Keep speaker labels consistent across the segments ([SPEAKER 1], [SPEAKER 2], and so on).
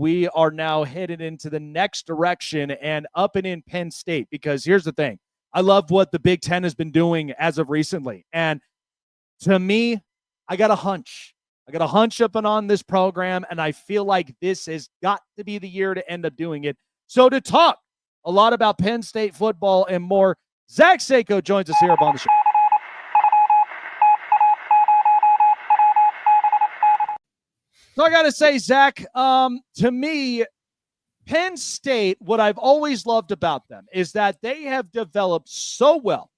[SPEAKER 1] we are now headed into the next direction and up and in Penn State, because here's the thing. I love what the Big Ten has been doing as of recently. And to me, I got a hunch. I got a hunch up and on this program, and I feel like this has got to be the year to end up doing it. So to talk a lot about Penn State football and more, Zach Seyko joins us here on the show. So I got to say, Zach, to me, Penn State, what I've always loved about them is that they have developed so well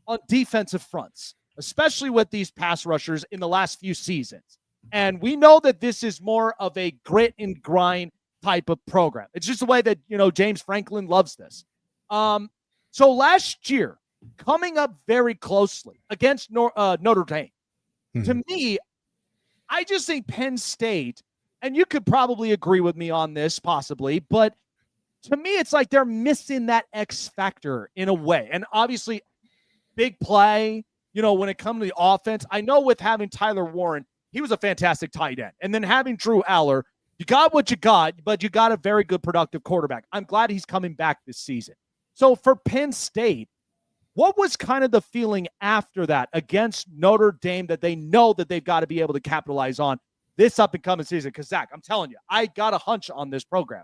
[SPEAKER 1] on defensive fronts, especially with these pass rushers in the last few seasons. And we know that this is more of a grit and grind type of program. It's just the way that, James Franklin loves this. So last year, coming up very closely against Notre Dame, to me, I just think Penn State, and you could probably agree with me on this possibly, but to me, it's like they're missing that X factor in a way. And obviously, big play, when it comes to the offense, I know with having Tyler Warren, he was a fantastic tight end. And then having Drew Allar, you got what you got, but you got a very good productive quarterback. I'm glad he's coming back this season. So for Penn State, what was kind of the feeling after that against Notre Dame that they know that they've got to be able to capitalize on this up-and-coming season? Because, Zach, I'm telling you, I got a hunch on this program.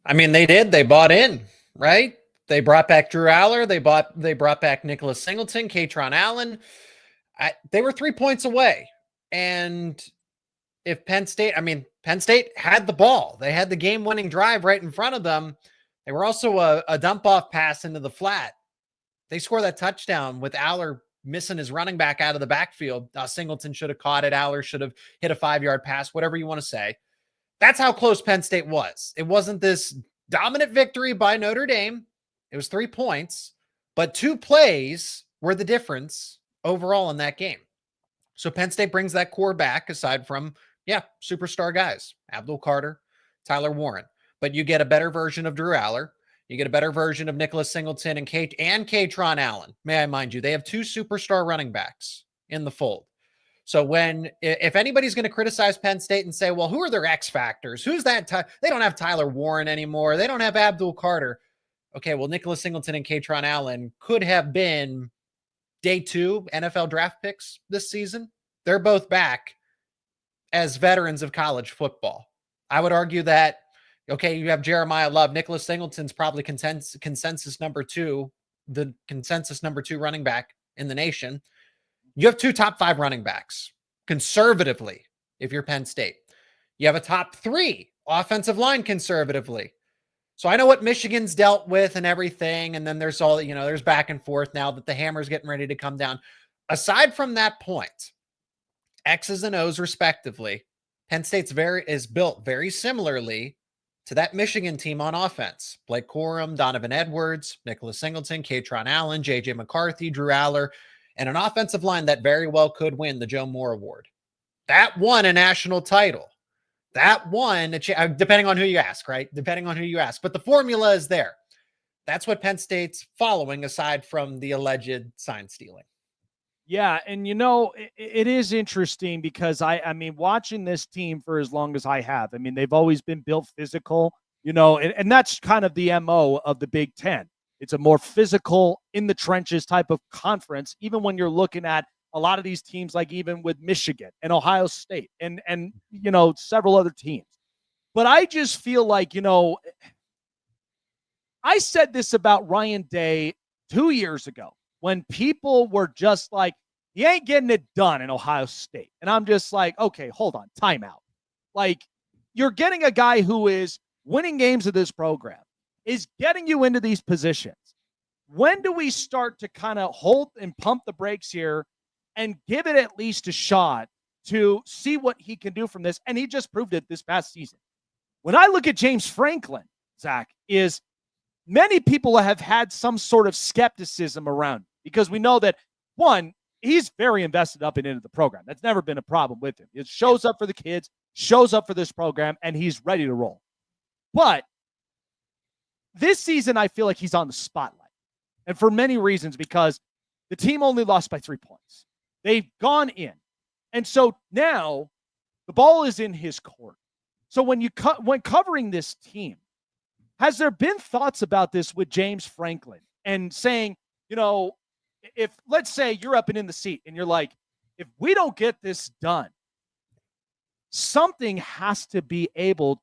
[SPEAKER 2] I mean, they did. They bought in, right? They brought back Drew Allar. They brought back Nicholas Singleton, Katron Allen. They were 3 points away. And if Penn State had the ball. They had the game-winning drive right in front of them. They were also a dump-off pass into the flat. They score that touchdown with Allar missing his running back out of the backfield. Singleton should have caught it. Allar should have hit a 5-yard pass, whatever you want to say. That's how close Penn State was. It wasn't this dominant victory by Notre Dame. It was 3 points, but 2 plays were the difference overall in that game. So Penn State brings that core back aside from, superstar guys, Abdul Carter, Tyler Warren. But you get a better version of Drew Allar. You get a better version of Nicholas Singleton and Katron Allen. May I mind you, they have 2 superstar running backs in the fold. So if anybody's going to criticize Penn State and say, well, who are their X factors? Who's that? They don't have Tyler Warren anymore. They don't have Abdul Carter. Okay, well, Nicholas Singleton and Katron Allen could have been day 2 NFL draft picks this season. They're both back as veterans of college football. I would argue that, okay, you have Jeremiah Love. Nicholas Singleton's probably consensus number 2, the consensus number 2 running back in the nation. You have 2 top 5 running backs, conservatively, if you're Penn State. You have a top 3 offensive line, conservatively. So I know what Michigan's dealt with and everything, and then there's all, there's back and forth now that the hammer's getting ready to come down. Aside from that point, X's and O's respectively, Penn State's is built very similarly to that Michigan team on offense. Blake Corum, Donovan Edwards, Nicholas Singleton, Katron Allen, J.J. McCarthy, Drew Allar, and an offensive line that very well could win the Joe Moore Award. That won a national title. That won, depending on who you ask, right? Depending on who you ask. But the formula is there. That's what Penn State's following, aside from the alleged sign stealing.
[SPEAKER 1] Yeah, and it is interesting because I mean, watching this team for as long as I have, I mean, they've always been built physical, and that's kind of the MO of the Big Ten. It's a more physical, in the trenches type of conference, even when you're looking at a lot of these teams, like even with Michigan and Ohio State and several other teams. But I just feel like, I said this about Ryan Day 2 years ago, when people were just like, he ain't getting it done in Ohio State. And I'm just like, okay, hold on, timeout. Like, you're getting a guy who is winning games of this program, is getting you into these positions. When do we start to kind of hold and pump the brakes here and give it at least a shot to see what he can do from this? And he just proved it this past season. When I look at James Franklin, Zach, is many people have had some sort of skepticism around, because we know that, one, he's very invested up and into the program. That's never been a problem with him. It shows up for the kids, shows up for this program, and he's ready to roll. But this season, I feel like he's on the spotlight. And for many reasons, because the team only lost by 3 points. They've gone in. And so now the ball is in his court. So when covering this team, has there been thoughts about this with James Franklin and saying, if let's say you're up and in the seat and you're like, if we don't get this done, something has to be able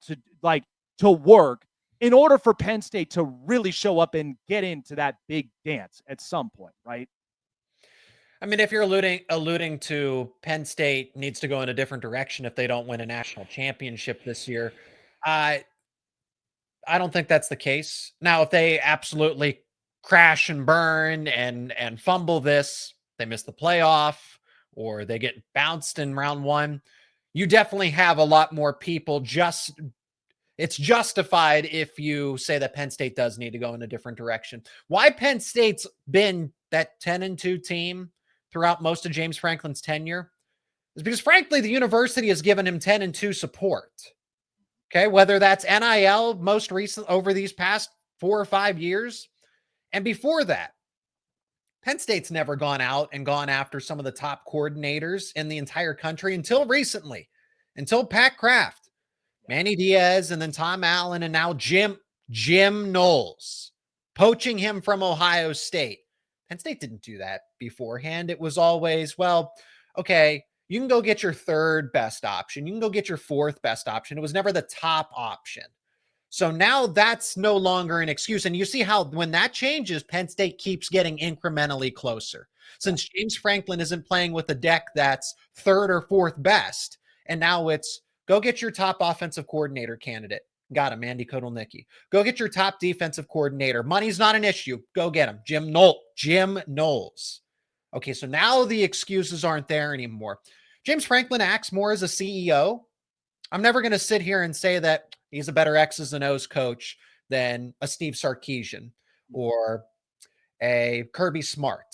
[SPEAKER 1] to work in order for Penn State to really show up and get into that big dance at some point, right?
[SPEAKER 2] I mean, if you're alluding to Penn State needs to go in a different direction if they don't win a national championship this year, I don't think that's the case. Now, if they absolutely crash and burn and fumble this, they miss the playoff, or they get bounced in round one, you definitely have a lot more people. It's justified if you say that Penn State does need to go in a different direction. Why Penn State's been that 10-2 team throughout most of James Franklin's tenure is because, frankly, the university has given him 10-2 support. Okay, whether that's NIL most recent over these past 4 or 5 years, and before that, Penn State's never gone out and gone after some of the top coordinators in the entire country until recently, until Pat Kraft, Manny Diaz, and then Tom Allen, and now Jim Knowles, poaching him from Ohio State. Penn State didn't do that beforehand. It was always, well, okay, you can go get your third best option. You can go get your fourth best option. It was never the top option. So now that's no longer an excuse. And you see how when that changes, Penn State keeps getting incrementally closer. Since James Franklin isn't playing with a deck that's third or fourth best, and now it's go get your top offensive coordinator candidate. Got him, Andy Kotelnicki. Go get your top defensive coordinator. Money's not an issue. Go get him, Jim Knowles. Okay, so now the excuses aren't there anymore. James Franklin acts more as a CEO. I'm never going to sit here and say that he's a better X's and O's coach than a Steve Sarkisian or a Kirby Smart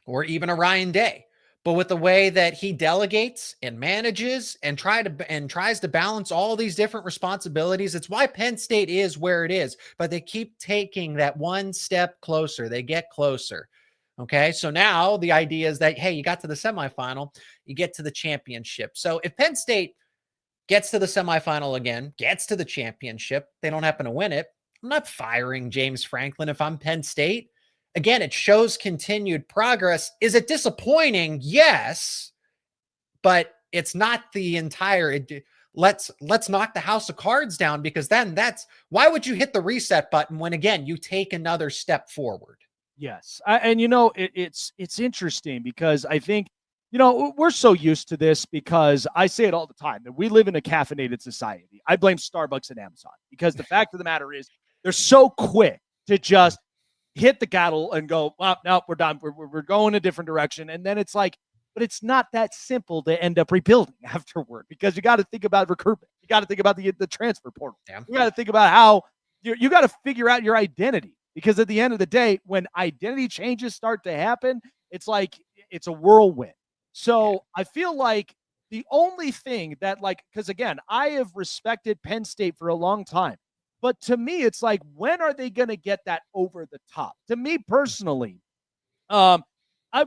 [SPEAKER 2] or even a Ryan Day. But with the way that he delegates and manages and tries to balance all these different responsibilities, it's why Penn State is where it is. But they keep taking that one step closer. They get closer. Okay, so now the idea is that, hey, you got to the semifinal, you get to the championship. So if Penn State gets to the semifinal again, gets to the championship, they don't happen to win it, I'm not firing James Franklin if I'm Penn State. Again, it shows continued progress. Is it disappointing? Yes, but it's not the entire. Let's knock the house of cards down, because then why would you hit the reset button when, again, you take another step forward?
[SPEAKER 1] Yes. It's interesting because I think, we're so used to this because I say it all the time that we live in a caffeinated society. I blame Starbucks and Amazon because the fact of the matter is they're so quick to just hit the gavel and go, well, no, we're done. We're going a different direction. And then it's like, but it's not that simple to end up rebuilding afterward, because you got to think about recruitment. You got to think about the transfer portal. Yeah. You got to think about how you got to figure out your identity. Because at the end of the day, when identity changes start to happen, it's like it's a whirlwind. So I feel like the only thing that, because again, I have respected Penn State for a long time. But to me, it's like, when are they going to get that over the top? To me personally, I've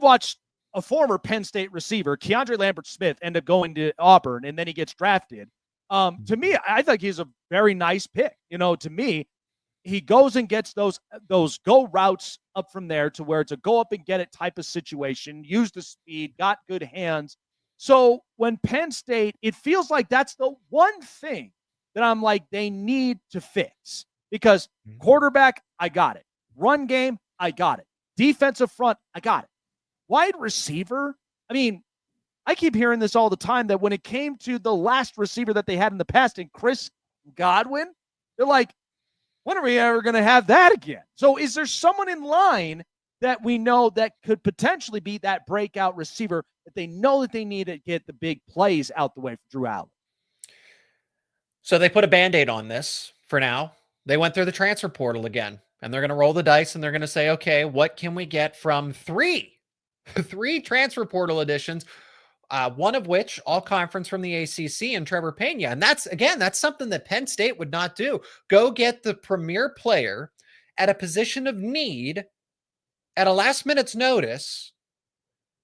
[SPEAKER 1] watched a former Penn State receiver, Keandre Lambert-Smith, end up going to Auburn, and then he gets drafted. To me, I think he's a very nice pick. To me, he goes and gets those go routes up from there to where it's a go up and get it type of situation, use the speed, got good hands. So when Penn State, it feels like that's the one thing that I'm like, they need to fix, because quarterback, I got it. Run game, I got it. Defensive front, I got it. Wide receiver, I mean, I keep hearing this all the time that when it came to the last receiver that they had in the past, and Chris Godwin, they're like, when are we ever going to have that again? So is there someone in line that we know that could potentially be that breakout receiver that they know that they need to get the big plays out the way for Drew Allar?
[SPEAKER 2] So they put a Band-Aid on this for now. They went through the transfer portal again, and they're going to roll the dice, and they're going to say, okay, what can we get from three transfer portal additions? One of which all conference from the ACC, and Trevor Pena. And that's something that Penn State would not do. Go get the premier player at a position of need at a last minute's notice.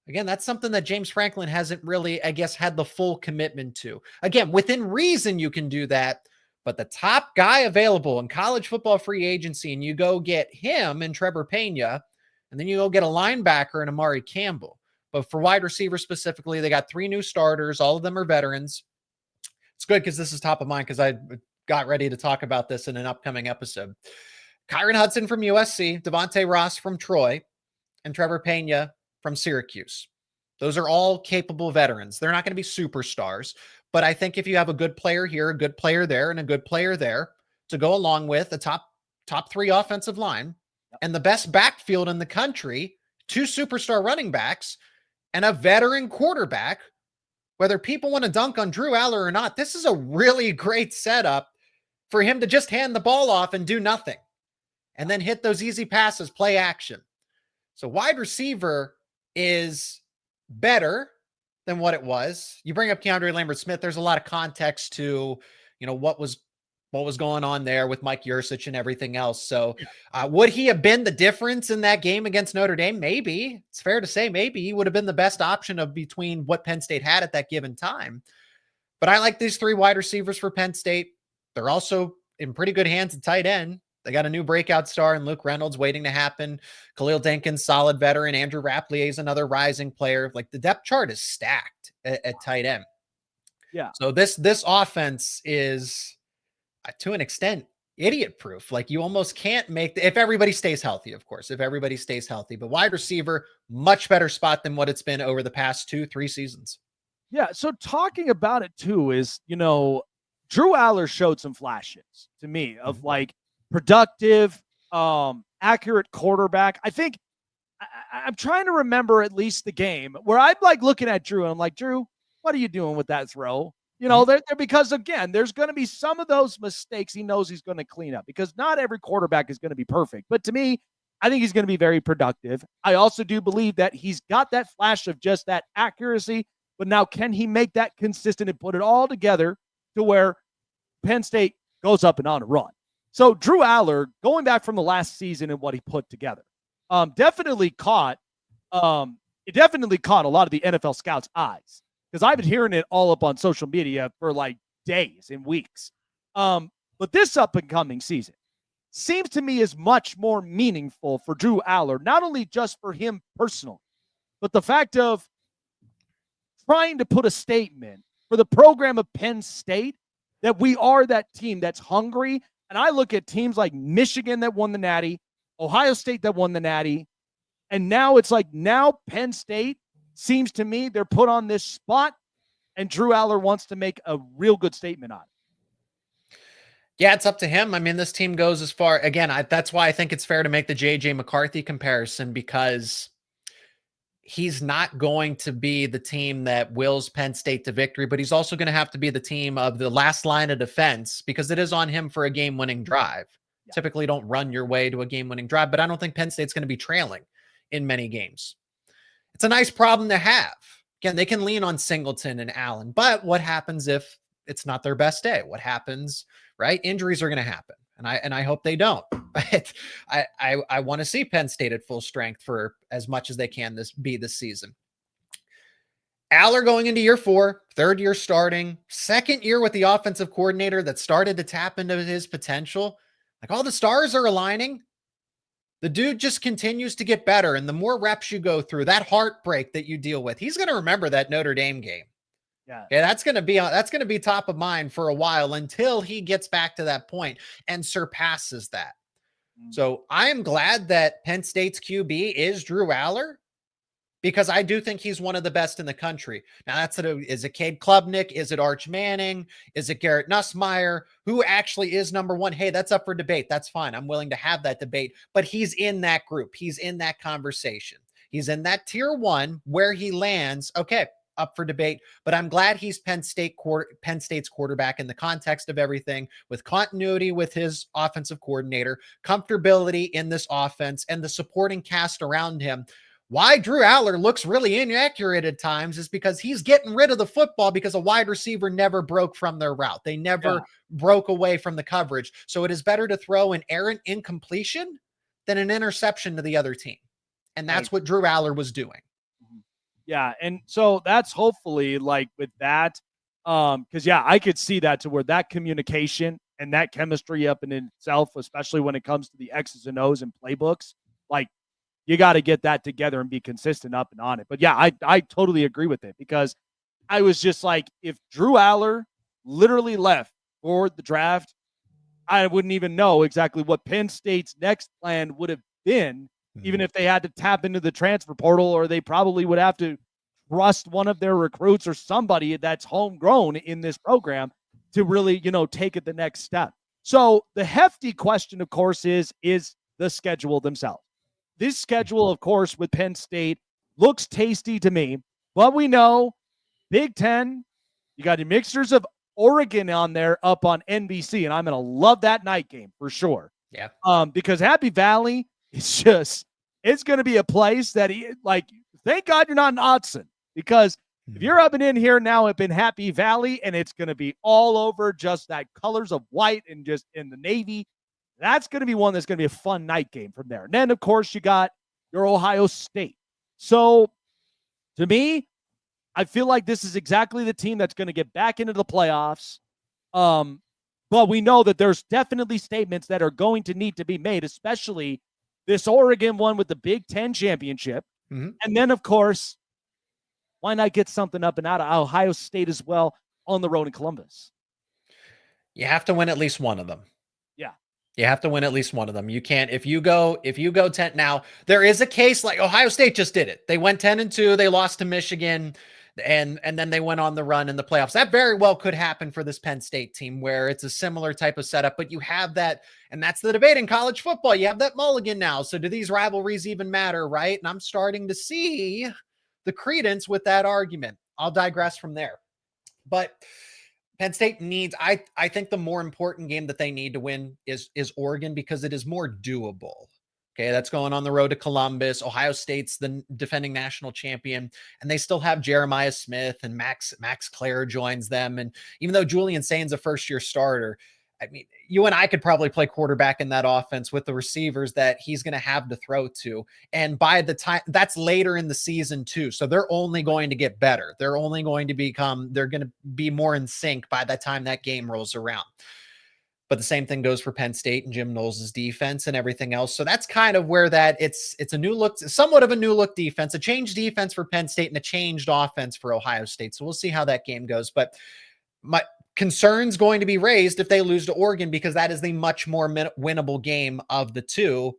[SPEAKER 2] Again, that's something that James Franklin hasn't really, I guess, had the full commitment to. Again, within reason, you can do that. But the top guy available in college football free agency, and you go get him and Trevor Pena, and then you go get a linebacker and Amari Campbell. But for wide receiver specifically, they got 3 new starters. All of them are veterans. It's good because this is top of mind because I got ready to talk about this in an upcoming episode. Kyron Hudson from USC, Devontae Ross from Troy, and Trevor Pena from Syracuse. Those are all capable veterans. They're not going to be superstars, but I think if you have a good player here, a good player there, and a good player there to go along with a top 3 offensive line and the best backfield in the country, 2 superstar running backs and a veteran quarterback, whether people want to dunk on Drew Allar or not, this is a really great setup for him to just hand the ball off and do nothing and then hit those easy passes, play action. So wide receiver is better than what it was. You bring up Keandre Lambert-Smith. There's a lot of context to, what was going on there with Mike Yurcich and everything else. So would he have been the difference in that game against Notre Dame? Maybe. It's fair to say maybe he would have been the best option of between what Penn State had at that given time. But I like these 3 wide receivers for Penn State. They're also in pretty good hands at tight end. They got a new breakout star in Luke Reynolds waiting to happen. Khalil Dinkins, solid veteran. Andrew Rapplier is another rising player. Like the depth chart is stacked at tight end.
[SPEAKER 1] Yeah.
[SPEAKER 2] So this offense is, to an extent, idiot proof. Like you almost can't make if everybody stays healthy, of course, if everybody stays healthy, but wide receiver, much better spot than what it's been over the past 2-3 seasons.
[SPEAKER 1] Yeah. So talking about it too is, Drew Allar showed some flashes to me of like productive, accurate quarterback. I think I'm trying to remember at least the game where I'm like looking at Drew and I'm like, Drew, what are you doing with that throw? They're because again, there's going to be some of those mistakes he knows he's going to clean up because not every quarterback is going to be perfect. But to me, I think he's going to be very productive. I also do believe that he's got that flash of just that accuracy, but now can he make that consistent and put it all together to where Penn State goes up and on a run? So Drew Allar, going back from the last season and what he put together, definitely caught a lot of the NFL scouts' eyes because I've been hearing it all up on social media for like days and weeks. But this up and coming season seems to me is much more meaningful for Drew Allar, not only just for him personally, but the fact of trying to put a statement for the program of Penn State that we are that team that's hungry. And I look at teams like Michigan that won the Natty, Ohio State that won the Natty, and now it's like now Penn State seems to me they're put on this spot, and Drew Allar wants to make a real good statement on it.
[SPEAKER 2] Yeah, it's up to him. I mean, this team goes as far, again, that's why I think it's fair to make the J.J. McCarthy comparison because he's not going to be the team that wills Penn State to victory, but he's also going to have to be the team of the last line of defense because it is on him for a game-winning drive. Yeah. Typically don't run your way to a game-winning drive, but I don't think Penn State's going to be trailing in many games. It's a nice problem to have. Again, they can lean on Singleton and Allen, but what happens if it's not their best day? What happens, right? Injuries are going to happen. And I hope they don't. I want to see Penn State at full strength for as much as they can this season. Allar going into year 4, 3rd year starting, 2nd year with the offensive coordinator that started to tap into his potential. Like all the stars are aligning. The dude just continues to get better. And the more reps you go through, that heartbreak that you deal with, he's going to remember that Notre Dame game. Yeah, that's going to be top of mind for a while until he gets back to that point and surpasses that. So I am glad that Penn State's QB is Drew Allar because I do think he's one of the best in the country. Now is it Cade Klubnik? Is it Arch Manning? Is it Garrett Nussmeier? Who actually is number 1? Hey, that's up for debate. That's fine. I'm willing to have that debate, but he's in that group. He's in that conversation. He's in that tier 1 where he lands. Okay. Up for debate, but I'm glad he's Penn State's quarterback in the context of everything, with continuity with his offensive coordinator, comfortability in this offense, and the supporting cast around him. Why Drew Allar looks really inaccurate at times is because he's getting rid of the football because a wide receiver never broke from their route. They never broke away from the coverage. So it is better to throw an errant incompletion than an interception to the other team. And that's what Drew Allar was doing.
[SPEAKER 1] Yeah, and so that's hopefully like with that, because yeah, I could see that to where that communication and that chemistry up in itself, especially when it comes to the X's and O's and playbooks, like you got to get that together and be consistent up and on it. But yeah, I totally agree with it because I was just like, if Drew Allar literally left for the draft, I wouldn't even know exactly what Penn State's next plan would have been, even if they had to tap into the transfer portal, or they probably would have to trust one of their recruits or somebody that's homegrown in this program to really, take it the next step. So the hefty question, of course, is the schedule themselves. This schedule, of course, with Penn State looks tasty to me, but we know Big Ten, you got your mixtures of Oregon on there up on NBC, and I'm going to love that night game for sure.
[SPEAKER 2] Yeah.
[SPEAKER 1] Because Happy Valley is just, it's going to be a place that, thank God you're not in Autzen, because if you're up and in here now up in Happy Valley and it's going to be all over just that colors of white and just in the Navy, that's going to be one that's going to be a fun night game from there. And then, of course, you got your Ohio State. So to me, I feel like this is exactly the team that's going to get back into the playoffs. But we know that there's definitely statements that are going to need to be made, especially this Oregon one with the Big Ten championship.
[SPEAKER 2] Mm-hmm.
[SPEAKER 1] And then, of course, why not get something up and out of Ohio State as well on the road in Columbus?
[SPEAKER 2] You have to win at least one of them.
[SPEAKER 1] Yeah.
[SPEAKER 2] You have to win at least one of them. You can't, if you go 10 now, there is a case like Ohio State just did it. They went 10-2, they lost to Michigan, and then they went on the run in the playoffs. That very well could happen for this Penn State team, where it's a similar type of setup, but you have that, and that's the debate in college football. You have that mulligan now. So do these rivalries even matter, right? And I'm starting to see the credence with that argument. I'll digress from there. But Penn State needs, I think the more important game that they need to win is Oregon, because it is more doable. Okay, that's going on the road to Columbus. Ohio State's the defending national champion, and they still have Jeremiah Smith, and Max Clare joins them. And even though Julian Sain's a first-year starter, I mean, you and I could probably play quarterback in that offense with the receivers that he's going to have to throw to. And by the time that's later in the season too. So they're only going to get better. They're going to be more in sync by the time that game rolls around. But the same thing goes for Penn State and Jim Knowles' defense and everything else. So that's kind of where it's a new look, somewhat of a new look defense, a changed defense for Penn State and a changed offense for Ohio State. So we'll see how that game goes. But my concern's going to be raised if they lose to Oregon, because that is the much more winnable game of the two.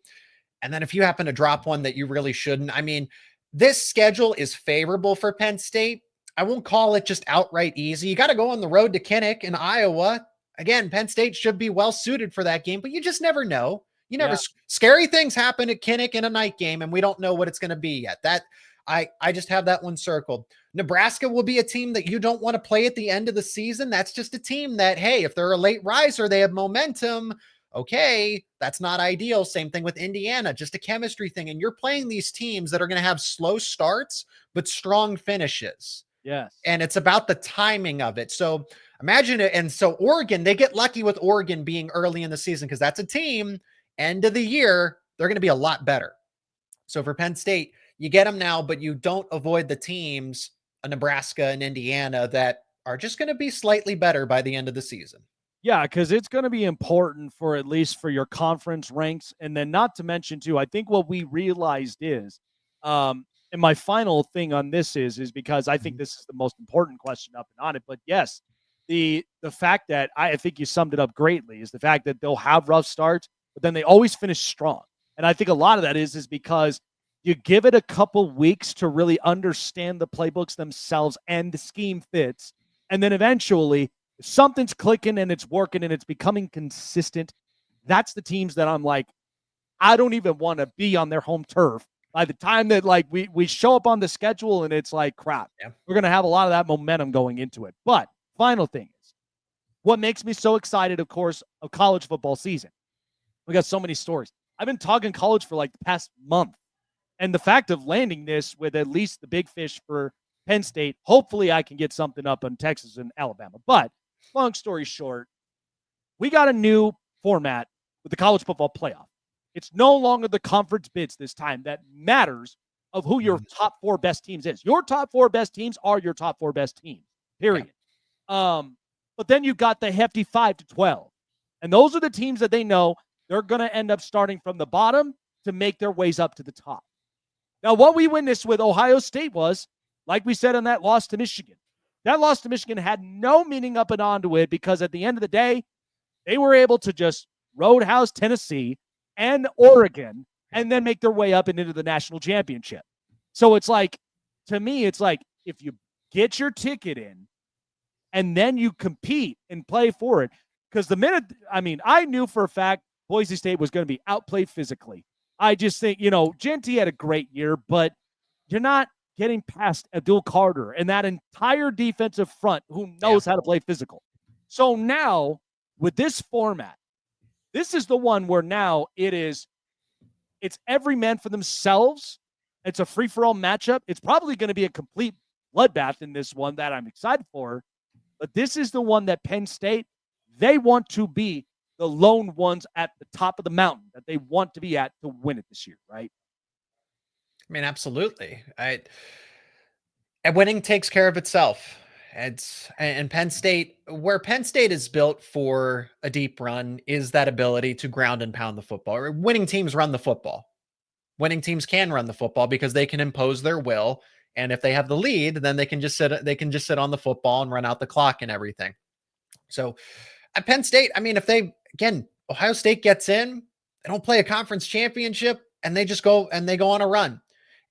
[SPEAKER 2] And then if you happen to drop one that you really shouldn't, I mean, this schedule is favorable for Penn State. I won't call it just outright easy. You got to go on the road to Kinnick in Iowa. Again, Penn State should be well suited for that game, but you just never know. You never, scary things happen at Kinnick in a night game, and we don't know what it's going to be yet. That I just have that one circled. Nebraska will be a team that you don't want to play at the end of the season. That's just a team that, hey, if they're a late riser, they have momentum. Okay, that's not ideal. Same thing with Indiana, just a chemistry thing. And you're playing these teams that are going to have slow starts, but strong finishes.
[SPEAKER 1] Yes.
[SPEAKER 2] And it's about the timing of it. So imagine it. And so Oregon, they get lucky with Oregon being early in the season, because that's a team, end of the year, they're going to be a lot better. So for Penn State, you get them now, but you don't avoid the teams, Nebraska and Indiana, that are just going to be slightly better by the end of the season.
[SPEAKER 1] Yeah, because it's going to be important for at least for your conference ranks. And then not to mention, too, I think what we realized is, and my final thing on this is because I think this is the most important question up and on it. But yes, the fact that I think you summed it up greatly is the fact that they'll have rough starts, but then they always finish strong. And I think a lot of that is because you give it a couple weeks to really understand the playbooks themselves and the scheme fits. And then eventually, if something's clicking and it's working and it's becoming consistent, that's the teams that I'm like, I don't even want to be on their home turf by the time that we show up on the schedule and it's like, crap, we're going to have a lot of that momentum going into it. But final thing is, what makes me so excited, of course, of college football season. We got so many stories. I've been talking college for like the past month. And the fact of landing this with at least the big fish for Penn State, hopefully I can get something up on Texas and Alabama. But long story short, we got a new format with the college football playoff. It's no longer the conference bids this time that matters of who your top 4 best teams is. Your top 4 best teams are your top 4 best teams, period. Yeah. But then you got the hefty 5-12. And those are the teams that they know they're going to end up starting from the bottom to make their ways up to the top. Now, what we witnessed with Ohio State was, like we said on that loss to Michigan, that loss to Michigan had no meaning up and onto it because at the end of the day, they were able to just roadhouse Tennessee and Oregon and then make their way up and into the national championship. So it's like, to me, it's like if you get your ticket in and then you compete and play for it, because the minute, I mean, I knew for a fact Boise State was going to be outplayed physically. I just think, Genty had a great year, but you're not getting past Abdul Carter and that entire defensive front who knows how to play physical. So now, with this format, this is the one where now it's every man for themselves. It's a free-for-all matchup. It's probably going to be a complete bloodbath in this one that I'm excited for. But this is the one that Penn State, they want to be the lone ones at the top of the mountain that they want to be at to win it this year, right?
[SPEAKER 2] I mean, absolutely. And winning takes care of itself. And Penn State, where Penn State is built for a deep run, is that ability to ground and pound the football. Winning teams run the football. Winning teams can run the football because they can impose their will, and if they have the lead, then they can just sit on the football and run out the clock and everything. So at Penn State, I mean, Ohio State gets in, they don't play a conference championship, and they go on a run.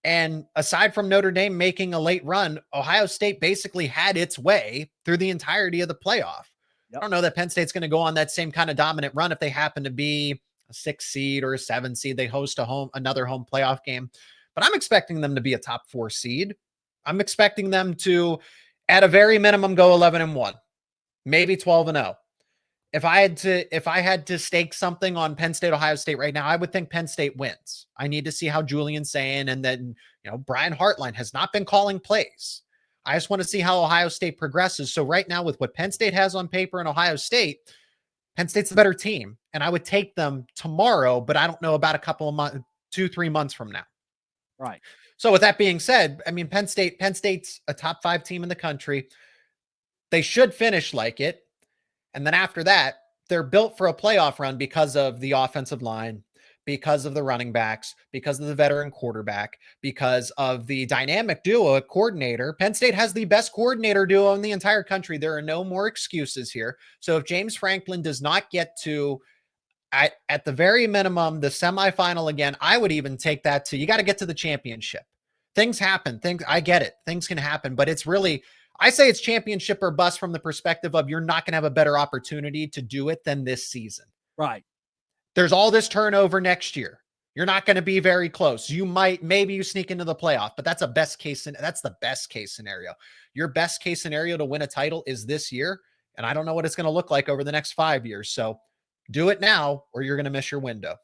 [SPEAKER 2] And aside from Notre Dame making a late run, Ohio State basically had its way through the entirety of the playoff. Yep. I don't know that Penn State's going to go on that same kind of dominant run if they happen to be a 6 seed or a 7 seed. They host another home playoff game, but I'm expecting them to be a top 4 seed. I'm expecting them to, at a very minimum, go 11-1, maybe 12-0. If I had to stake something on Penn State, Ohio State right now, I would think Penn State wins. I need to see how Julian's saying, and then, Brian Hartline has not been calling plays. I just want to see how Ohio State progresses. So right now, with what Penn State has on paper and Ohio State, Penn State's the better team, and I would take them tomorrow, but I don't know about a couple of months, 2-3 months from now.
[SPEAKER 1] Right.
[SPEAKER 2] So with that being said, I mean, Penn State's a top 5 team in the country. They should finish like it. And then after that, they're built for a playoff run because of the offensive line, because of the running backs, because of the veteran quarterback, because of the dynamic duo coordinator. Penn State has the best coordinator duo in the entire country. There are no more excuses here. So if James Franklin does not get to, at the very minimum, the semifinal again, I would even take that to, you got to get to the championship. Things happen. I get it. Things can happen, but it's really, I say it's championship or bust from the perspective of you're not going to have a better opportunity to do it than this season.
[SPEAKER 1] Right.
[SPEAKER 2] There's all this turnover next year. You're not going to be very close. Maybe you sneak into the playoff, but that's the best case scenario. Your best case scenario to win a title is this year. And I don't know what it's going to look like over the next 5 years. So do it now or you're going to miss your window.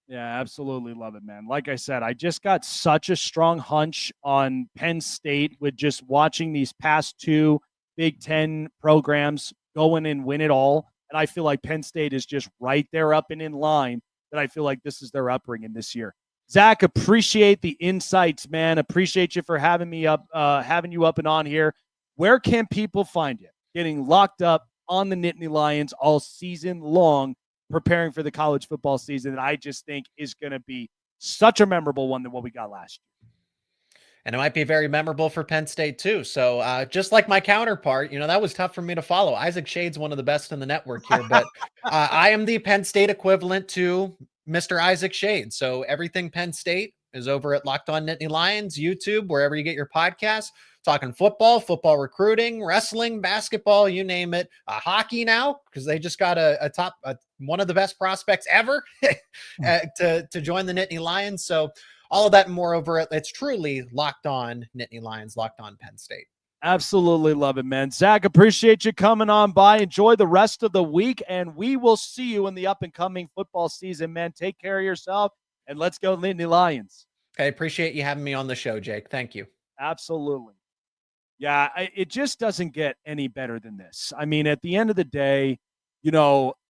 [SPEAKER 1] Yeah, absolutely love it, man. Like I said, I just got such a strong hunch on Penn State with just watching these past 2 Big Ten programs go in and win it all. And I feel like Penn State is just right there up and in line that I feel like this is their upbringing this year. Zach, appreciate the insights, man. Appreciate you for having you up and on here. Where can people find you? Getting locked up on the Nittany Lions all season long, preparing for the college football season that I just think is going to be such a memorable one than what we got last year.
[SPEAKER 2] And it might be very memorable for Penn State too. So just like my counterpart, that was tough for me to follow. Isaac Shade's one of the best in the network here, but I am the Penn State equivalent to Mr. Isaac Shade. So everything Penn State is over at Locked On Nittany Lions, YouTube, wherever you get your podcasts. Talking football recruiting, wrestling, basketball, you name it. Hockey now, because they just got one of the best prospects ever to join the Nittany Lions. So all of that and more over it. It's truly Locked On Nittany Lions, Locked On Penn State.
[SPEAKER 1] Absolutely love it, man. Zach, appreciate you coming on by. Enjoy the rest of the week, and we will see you in the up-and-coming football season, man. Take care of yourself, and let's go Nittany Lions.
[SPEAKER 2] I appreciate you having me on the show, Jake. Thank you.
[SPEAKER 1] Absolutely. Yeah, it just doesn't get any better than this. I mean, at the end of the day,